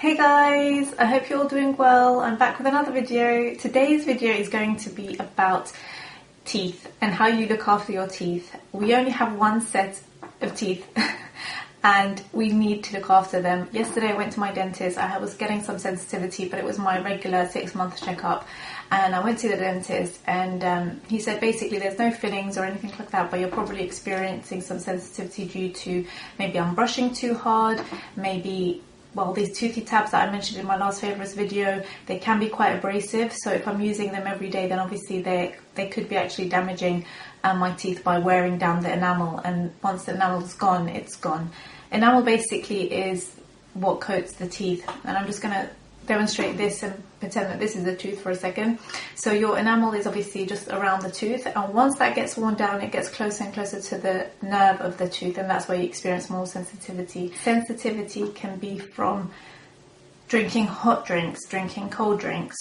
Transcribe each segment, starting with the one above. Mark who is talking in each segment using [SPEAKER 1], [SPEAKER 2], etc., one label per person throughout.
[SPEAKER 1] Hey guys, I hope you're all doing well. I'm back with another video. Today's video is going to be about teeth and how you look after your teeth. We only have one set of teeth and we need to look after them. Yesterday I went to my dentist. I was getting some sensitivity, but it was my regular 6-month checkup, and I went to the dentist and he said basically there's no fillings or anything like that, but you're probably experiencing some sensitivity due to maybe I'm brushing too hard, maybe these toothy tabs that I mentioned in my last favourites video, they can be quite abrasive. So if I'm using them every day, then obviously they could be actually damaging my teeth by wearing down the enamel. And once the enamel's gone, it's gone. Enamel basically is what coats the teeth. And I'm just going to demonstrate this and pretend that this is a tooth for a second. So your enamel is obviously just around the tooth, and once that gets worn down, it gets closer and closer to the nerve of the tooth, and that's where you experience more sensitivity. Sensitivity can be from drinking hot drinks, drinking cold drinks,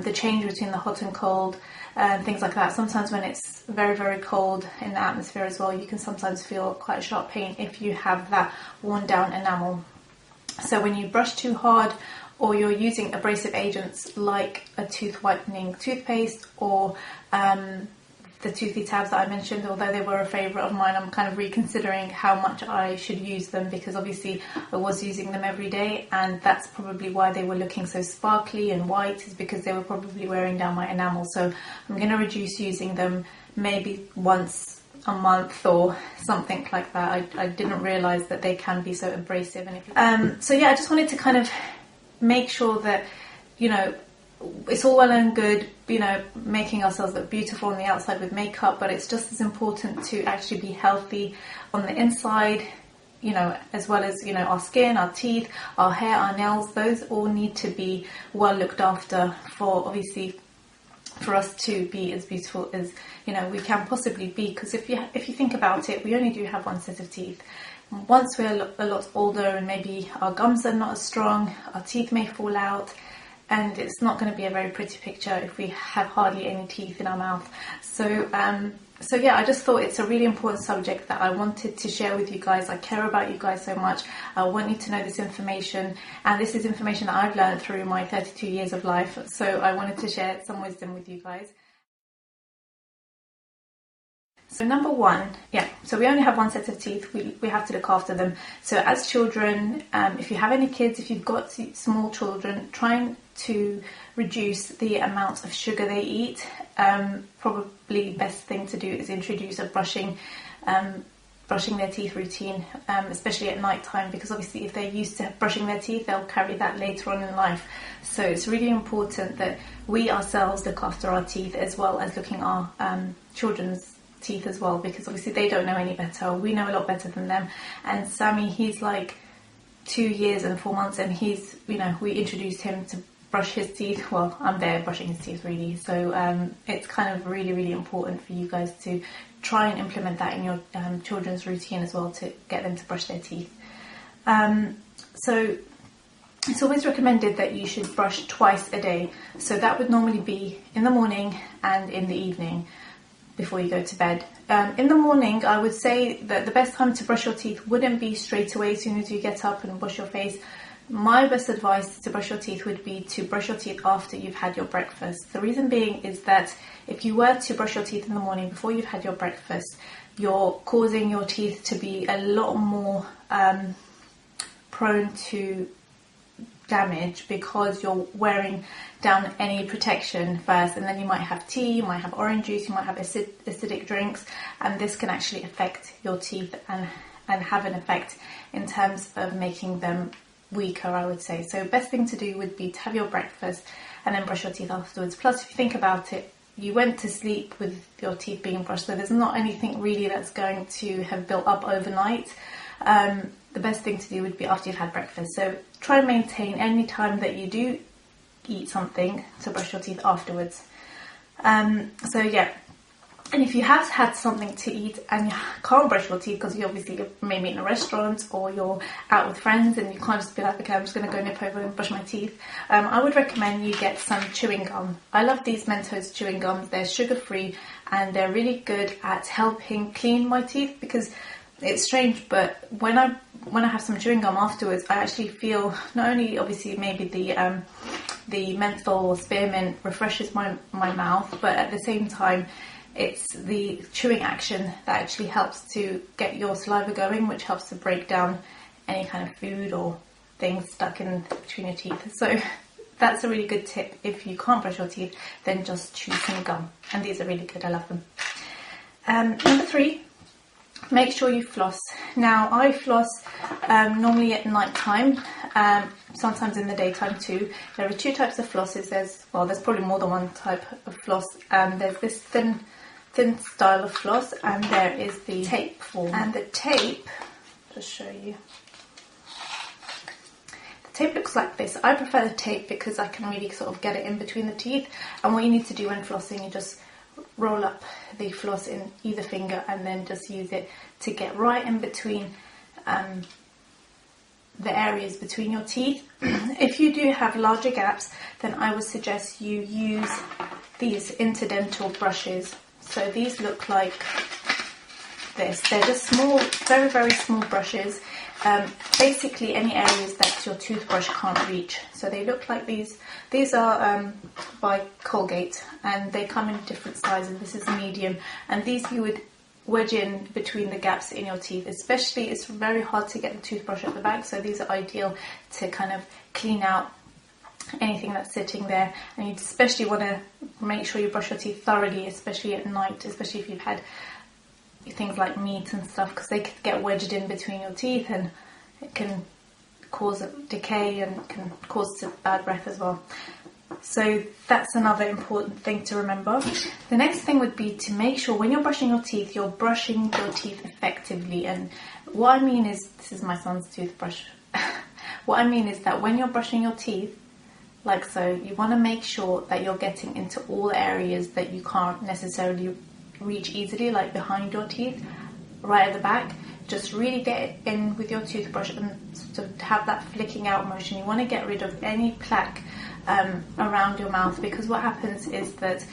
[SPEAKER 1] the change between the hot and cold, things like that. Sometimes when it's very, very cold in the atmosphere as well, you can sometimes feel quite a sharp pain if you have that worn down enamel. So when you brush too hard, or you're using abrasive agents like a tooth whitening toothpaste or the toothy tabs that I mentioned, although they were a favourite of mine, I'm kind of reconsidering how much I should use them, because obviously I was using them every day, and that's probably why they were looking so sparkly and white, is because they were probably wearing down my enamel. So I'm going to reduce using them maybe once a month or something like that. I didn't realise that they can be so abrasive. And so yeah, I just wanted to kind of make sure that, it's all well and good, making ourselves look beautiful on the outside with makeup, but it's just as important to actually be healthy on the inside, as well as, our skin, our teeth, our hair, our nails. Those all need to be well looked after for us to be as beautiful as, we can possibly be. Because if you think about it, we only do have one set of teeth. Once we're a lot older and maybe our gums are not as strong, our teeth may fall out, and it's not going to be a very pretty picture if we have hardly any teeth in our mouth. So yeah, I just thought it's a really important subject that I wanted to share with you guys. I care about you guys so much. I want you to know this information, and this is information that I've learned through my 32 years of life. So I wanted to share some wisdom with you guys. So number one, so we only have one set of teeth. We have to look after them. So as children, if you have any kids, if you've got small children, trying to reduce the amount of sugar they eat. Probably best thing to do is introduce a brushing their teeth routine, especially at night time, because obviously if they're used to brushing their teeth, they'll carry that later on in life. So it's really important that we ourselves look after our teeth, as well as looking our children's teeth as well, because obviously they don't know any better. We know a lot better than them. And Sammy, he's like 2 years and 4 months, and he's, we introduced him to brush his teeth. Well, I'm there brushing his teeth really. So it's kind of really, really important for you guys to try and implement that in your children's routine as well, to get them to brush their teeth. So it's always recommended that you should brush twice a day. So that would normally be in the morning and in the evening, before you go to bed. In the morning, I would say that the best time to brush your teeth wouldn't be straight away as soon as you get up and wash your face. My best advice to brush your teeth would be to brush your teeth after you've had your breakfast. The reason being is that if you were to brush your teeth in the morning before you've had your breakfast, you're causing your teeth to be a lot more prone to damage, because you're wearing down any protection first, and then you might have tea, you might have orange juice, you might have acidic drinks, and this can actually affect your teeth and have an effect in terms of making them weaker, I would say. So best thing to do would be to have your breakfast and then brush your teeth afterwards. Plus, if you think about it, you went to sleep with your teeth being brushed, so there's not anything really that's going to have built up overnight. The best thing to do would be after you've had breakfast. So try and maintain any time that you do eat something to brush your teeth afterwards. So yeah, and if you have had something to eat and you can't brush your teeth because you're maybe in a restaurant or you're out with friends and you can't just be like, okay, I'm just going to go nip over and brush my teeth, I would recommend you get some chewing gum. I love these Mentos chewing gums. They're sugar-free and they're really good at helping clean my teeth, because it's strange, but when I when I have some chewing gum afterwards, I actually feel not only obviously maybe the menthol or spearmint refreshes my mouth, but at the same time it's the chewing action that actually helps to get your saliva going, which helps to break down any kind of food or things stuck in between your teeth. So that's a really good tip. If you can't brush your teeth, then just chew some gum, and these are really good. I love them. Number 3, make sure you floss. Now I floss normally at night time, sometimes in the daytime too. There are 2 types of flosses. There's probably more than one type of floss. There's this thin style of floss, and there is the tape form. And the tape, just show you. The tape looks like this. I prefer the tape because I can really sort of get it in between the teeth. And what you need to do when flossing, you just roll up the floss in either finger and then just use it to get right in between the areas between your teeth. If you do have larger gaps, then I would suggest you use these interdental brushes. So these look like this. They're just small, very, very small brushes. Basically any areas that your toothbrush can't reach. So they look like these. These are by Colgate, and they come in different sizes. This is a medium, and these you would wedge in between the gaps in your teeth. Especially, it's very hard to get the toothbrush at the back, so these are ideal to kind of clean out anything that's sitting there. And you especially want to make sure you brush your teeth thoroughly, especially at night, especially if you've had things like meat and stuff, because they could get wedged in between your teeth and it can cause decay and can cause bad breath as well. So that's another important thing to remember. The next thing would be to make sure when you're brushing your teeth, you're brushing your teeth effectively. And what I mean is, this is my son's toothbrush. What I mean is that when you're brushing your teeth, like so, you want to make sure that you're getting into all areas that you can't necessarily reach easily, like behind your teeth, right at the back. Just really get it in with your toothbrush and sort of have that flicking out motion. You want to get rid of any plaque around your mouth, because what happens is that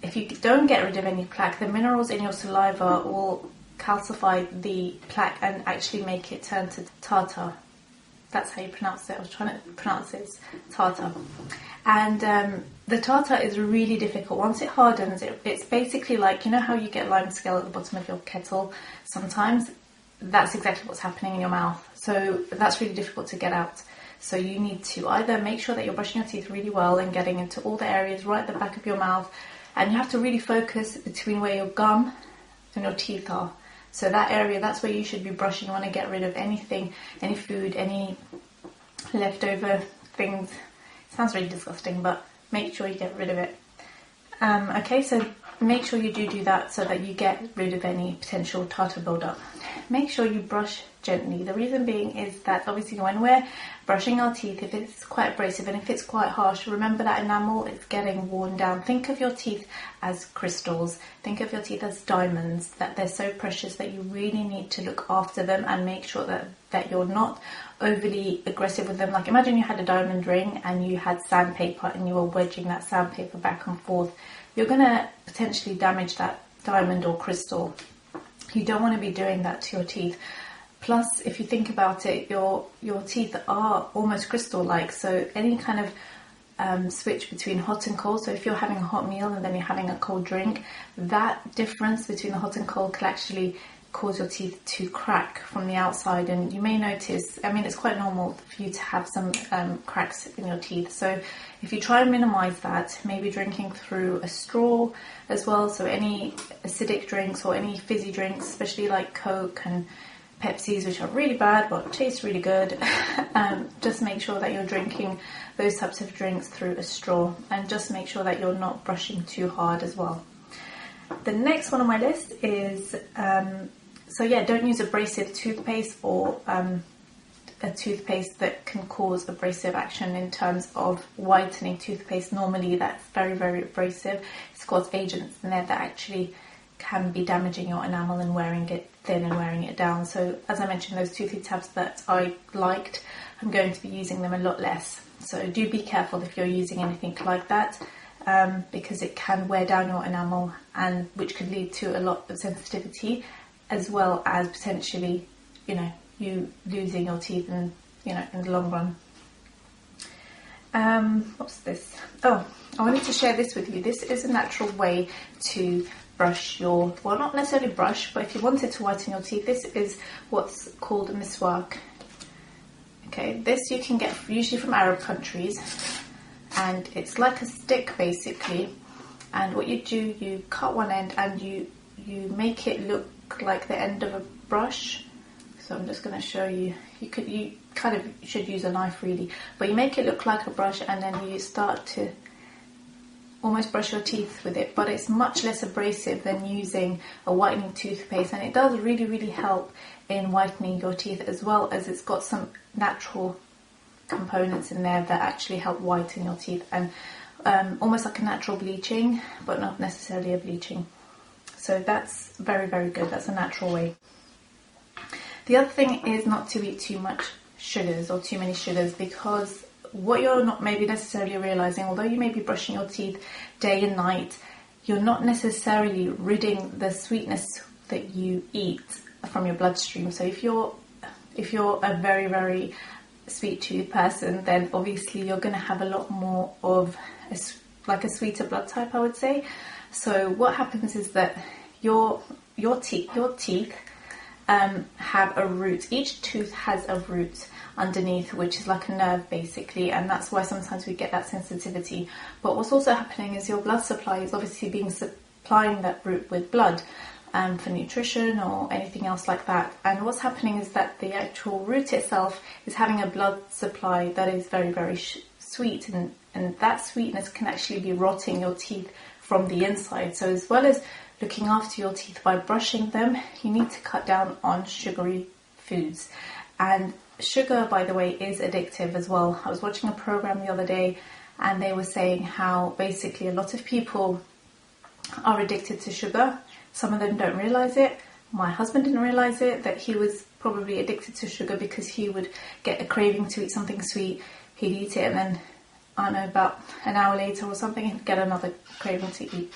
[SPEAKER 1] if you don't get rid of any plaque, the minerals in your saliva will calcify the plaque and actually make it turn to tartar. That's how you pronounce it. I was trying to pronounce it. It's tartar. And the tartar is really difficult. Once it hardens, it's basically like, you know how you get limescale at the bottom of your kettle sometimes? That's exactly what's happening in your mouth. So that's really difficult to get out. So you need to either make sure that you're brushing your teeth really well and getting into all the areas right at the back of your mouth, and you have to really focus between where your gum and your teeth are. So that area, that's where you should be brushing. You want to get rid of anything, any food, any leftover things. It sounds really disgusting, but make sure you get rid of it. Okay, so make sure you do that so that you get rid of any potential tartar buildup. Make sure you brush gently. The reason being is that obviously when we're brushing our teeth, if it's quite abrasive and if it's quite harsh, remember that enamel is getting worn down. Think of your teeth as crystals. Think of your teeth as diamonds, that they're so precious that you really need to look after them and make sure that you're not overly aggressive with them. Like imagine you had a diamond ring and you had sandpaper and you were wedging that sandpaper back and forth. You're going to potentially damage that diamond or crystal. You don't want to be doing that to your teeth. Plus, if you think about it, your teeth are almost crystal-like, so any kind of switch between hot and cold, so if you're having a hot meal and then you're having a cold drink, that difference between the hot and cold can actually cause your teeth to crack from the outside. And you may notice, I mean, it's quite normal for you to have some cracks in your teeth. So if you try and minimize that, maybe drinking through a straw as well, so any acidic drinks or any fizzy drinks, especially like Coke and Pepsis, which are really bad but taste really good, just make sure that you're drinking those types of drinks through a straw, and just make sure that you're not brushing too hard as well. The next one on my list is don't use abrasive toothpaste or a toothpaste that can cause abrasive action in terms of whitening toothpaste. Normally that's very, very abrasive. It's got agents in there that actually can be damaging your enamel and wearing it thin and wearing it down. So as I mentioned, those toothy tabs that I liked, I'm going to be using them a lot less. So do be careful if you're using anything like that, because it can wear down your enamel, and which could lead to a lot of sensitivity, as well as potentially, you losing your teeth in, you know, in the long run. What's this? Oh, I wanted to share this with you. This is a natural way to brush your, well, not necessarily brush, but if you wanted to whiten your teeth, this is what's called a miswak. Okay, this you can get usually from Arab countries, and it's like a stick basically. And what you do, you cut one end and you make it look like the end of a brush. So I'm just going to show you. You kind of should use a knife really, but you make it look like a brush, and then you start to almost brush your teeth with it. But it's much less abrasive than using a whitening toothpaste, and it does really help in whitening your teeth, as well as it's got some natural components in there that actually help whiten your teeth, and almost like a natural bleaching, but not necessarily a bleaching. So that's very good. That's a natural way. The other thing is not to eat too much sugars or too many sugars, because what you're not maybe necessarily realizing, although you may be brushing your teeth day and night, you're not necessarily ridding the sweetness that you eat from your bloodstream. So if you're a very sweet tooth person, then obviously you're going to have a lot more of like a sweeter blood type, I would say. So what happens is that your teeth have a root. Each tooth has a root underneath, which is like a nerve basically, and that's why sometimes we get that sensitivity. But what's also happening is your blood supply is obviously supplying that root with blood for nutrition or anything else like that. And what's happening is that the actual root itself is having a blood supply that is very sweet, and that sweetness can actually be rotting your teeth from the inside. So as well as looking after your teeth by brushing them, you need to cut down on sugary foods. And sugar, by the way, is addictive as well. I was watching a program the other day, and they were saying how basically a lot of people are addicted to sugar. Some of them don't realize it. My husband didn't realize it, that he was probably addicted to sugar, because he would get a craving to eat something sweet. He'd eat it, and then I don't know, about an hour later or something, he'd get another craving to eat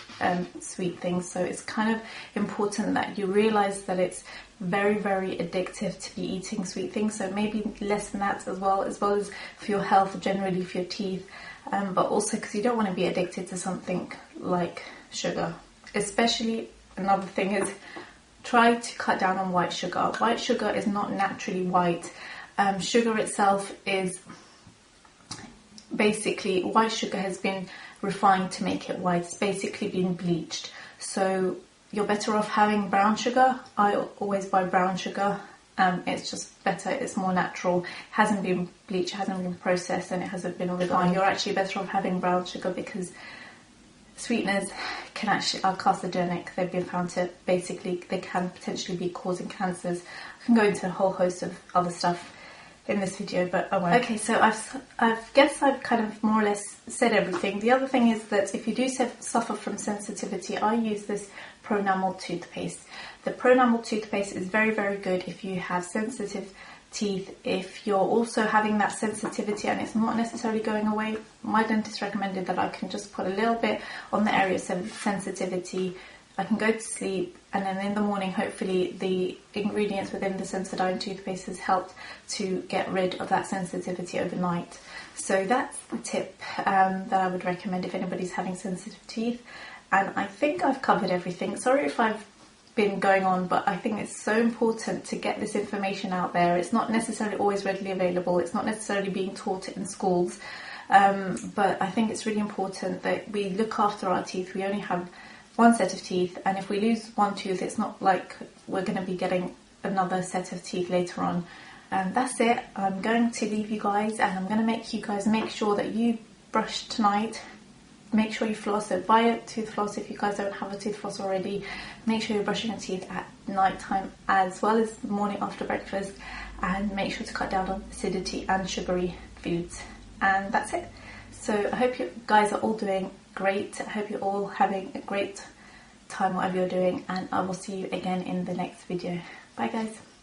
[SPEAKER 1] sweet things. So it's kind of important that you realize that it's very addictive to be eating sweet things. So maybe less than that as well as for your health generally, for your teeth, but also because you don't want to be addicted to something like sugar. Especially, another thing is, try to cut down on white sugar. White sugar is not naturally white. Sugar itself is basically, white sugar has been refined to make it white. It's basically been bleached. So you're better off having brown sugar. I always buy brown sugar. It's just better, it's more natural. It hasn't been bleached, it hasn't been processed, and it hasn't been refined. You're actually better off having brown sugar, because sweeteners can actually are carcinogenic. They've been found to basically, they can potentially be causing cancers. I can go into a whole host of other stuff in this video, but I won't. Okay, so I guess I've kind of more or less said everything. The other thing is that if you do suffer from sensitivity, I use this Pronamel toothpaste. The Pronamel toothpaste is very good if you have sensitive teeth. If you're also having that sensitivity and it's not necessarily going away, my dentist recommended that I can just put a little bit on the area of sensitivity. I can go to sleep, and then in the morning, hopefully the ingredients within the Sensodyne toothpaste has helped to get rid of that sensitivity overnight. So that's the tip that I would recommend if anybody's having sensitive teeth. And I think I've covered everything. Sorry if I've been going on, but I think it's so important to get this information out there. It's not necessarily always readily available. It's not necessarily being taught in schools. But I think it's really important that we look after our teeth. We only have one set of teeth, and if we lose one tooth, it's not like we're going to be getting another set of teeth later on. And that's it. I'm going to leave you guys, and I'm going to make you guys make sure that you brush tonight. Make sure you floss. So buy a tooth floss if you guys don't have a tooth floss already. Make sure you're brushing your teeth at night time as well as the morning after breakfast, and make sure to cut down on acidity and sugary foods. And that's it. So I hope you guys are all doing great. I hope you're all having a great time whatever you're doing, and I will see you again in the next video. Bye guys.